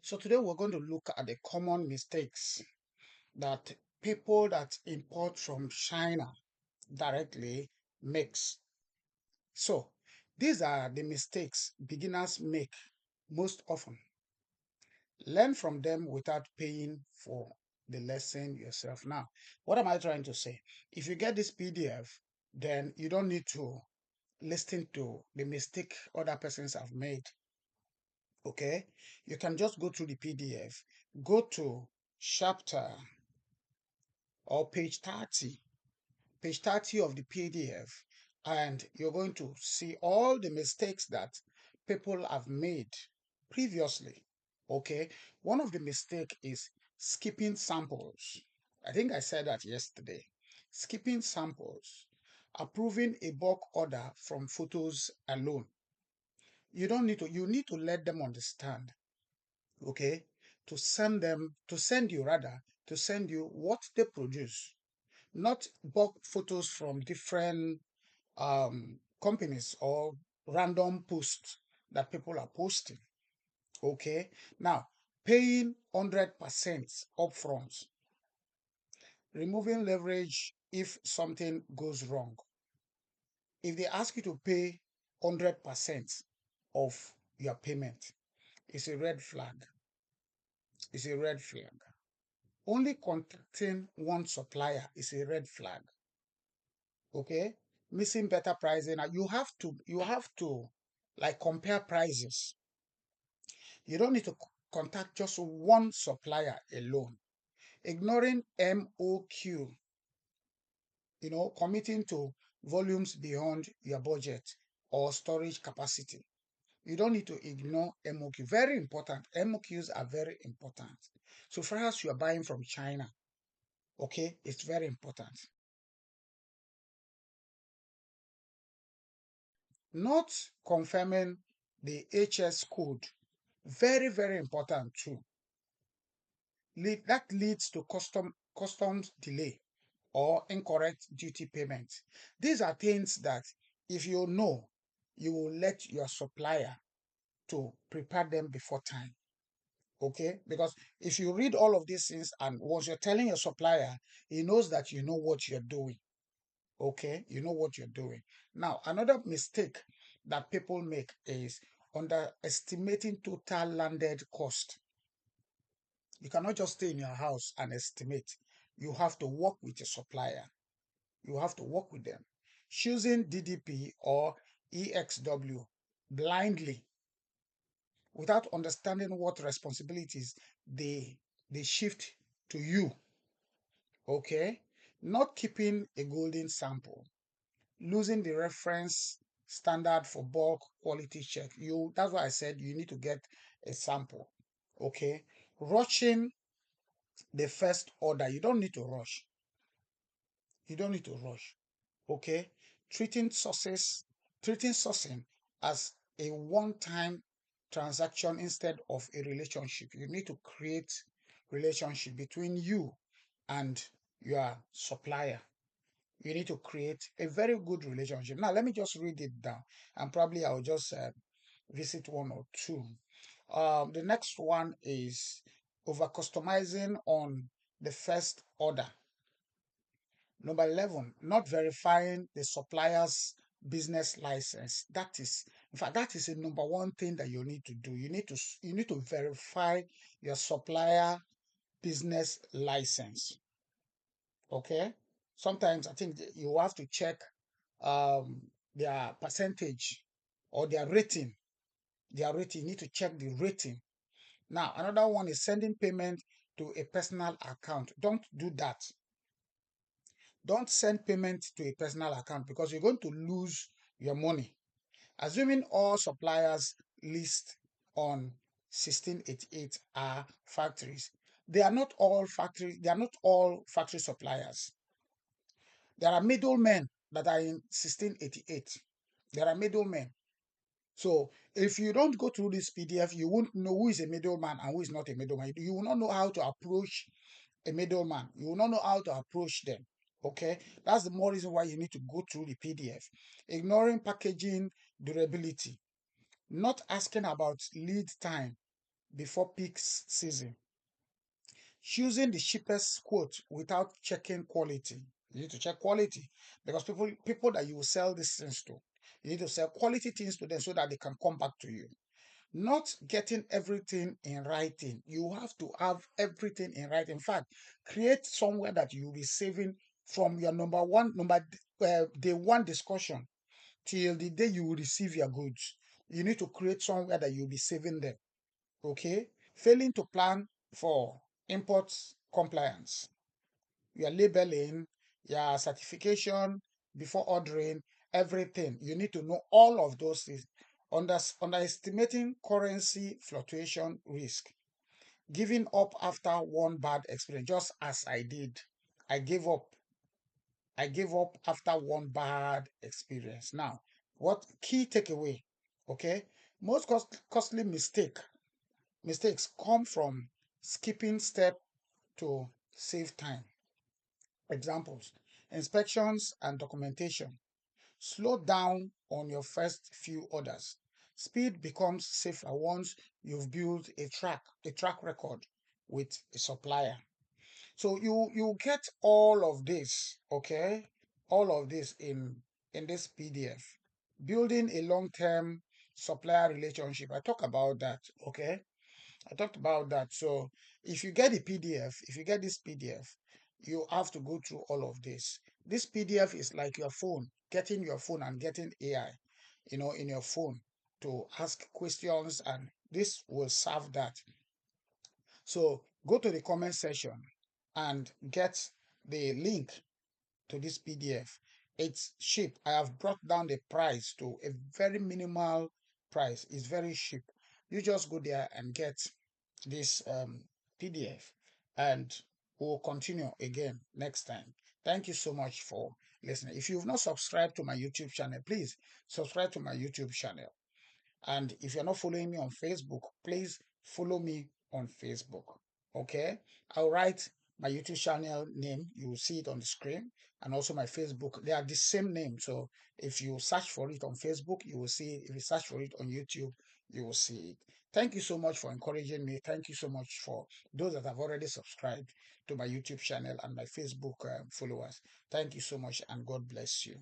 So today we're going to look at the common mistakes that people that import from China directly makes. So these are the mistakes beginners make most often. Learn from them without paying for the lesson yourself. Now, what am I trying to say? If you get this PDF, then you don't need to listen to the mistake other persons have made. Okay, you can just go through the PDF, go to chapter or page 30 of the PDF, and you're going to see all the mistakes that people have made previously. Okay, one of the mistake is skipping samples. I think I said that yesterday. Skipping samples, approving a bulk order from photos alone. You need to let them understand, okay, to send you rather, to send you what they produce, not bulk photos from different companies or random posts that people are posting. Okay, now paying 100% upfront, removing leverage if something goes wrong. If they ask you to pay 100% of your payment, it's a red flag. It's a red flag. Only contacting one supplier is a red flag. Okay, missing better pricing. You have to like compare prices. You don't need to contact just one supplier alone. Ignoring MOQ, committing to volumes beyond your budget or storage capacity. You don't need to ignore MOQ. Very important. MOQs are very important. So far as you are buying from China, okay, it's very important. Not confirming the HS code, very, very important too. That leads to customs delay or incorrect duty payment. These are things that if you know, you will let your supplier to prepare them before time. Okay, because if you read all of these things and once you're telling your supplier, he knows that you know what you're doing. Okay, you know what you're doing. Now, another mistake that people make is underestimating total landed cost. You cannot just stay in your house and estimate. You have to work with your supplier. You have to work with them. Choosing DDP or EXW blindly without understanding what responsibilities they shift to you. Okay? Not keeping a golden sample, losing the reference standard for bulk quality check. That's why I said you need to get a sample. Okay? Rushing the first order. You don't need to rush. You don't need to rush. Okay? Treating sourcing as a one-time transaction instead of a relationship. You need to create relationship between you and your supplier. You need to create a very good relationship. Now, let me just read it down, and probably I'll just visit one or two. The next one is over customizing on the first order. Number 11, not verifying the supplier's business license. In fact, that is a number one thing that you need to do. You need to verify your supplier business license. Okay? Sometimes I think you have to check um, their percentage or their rating. You need to check the rating. Now, another one is sending payment to a personal account. Don't do that. Don't send payment to a personal account because you're going to lose your money. Assuming all suppliers list on 1688 are factories, they are not all factory suppliers. There are middlemen that are in 1688. There are middlemen. So if you don't go through this PDF, you won't know who is a middleman and who is not a middleman. You will not know how to approach a middleman. You will not know how to approach them. Okay, that's the more reason why you need to go through the PDF. Ignoring packaging durability, not asking about lead time, before season, choosing the cheapest quote without checking quality. You need to check quality because people that you will sell these things to, you need to sell quality things to them so that they can come back to you. Not getting everything in writing. You have to have everything in writing. In fact, create somewhere that you will be saving from your day one discussion till the day you will receive your goods. You need to create somewhere that you'll be saving them. Okay? Failing to plan for import compliance, your labeling, your certification before ordering, everything. You need to know all of those things. Underestimating currency fluctuation risk. Giving up after one bad experience, just as I did. I gave up. I gave up after one bad experience. Now, what key takeaway? Okay, most costly mistakes come from skipping step to save time. Examples: inspections and documentation. Slow down on your first few orders. Speed becomes safer once you've built a track record with a supplier. So you get all of this, okay? All of this in this PDF. Building a long-term supplier relationship. I talk about that, okay? I talked about that. So if you get the PDF, if you get this PDF, you have to go through all of this. This PDF is like your phone, getting your phone and getting AI, in your phone to ask questions, and this will serve that. So go to the comment section and get the link to this PDF. It's cheap. I have brought down the price to a very minimal price. It's very cheap. You just go there and get this PDF, and we'll continue again next time. Thank you so much for listening. If you've not subscribed to my YouTube channel, please subscribe to my YouTube channel. And if you're not following me on Facebook, please follow me on Facebook. Okay? I'll write my YouTube channel name. You will see it on the screen. And also my Facebook. They are the same name. So if you search for it on Facebook, you will see it. If you search for it on YouTube, you will see it. Thank you so much for encouraging me. Thank you so much for those that have already subscribed to my YouTube channel and my Facebook followers. Thank you so much, and God bless you.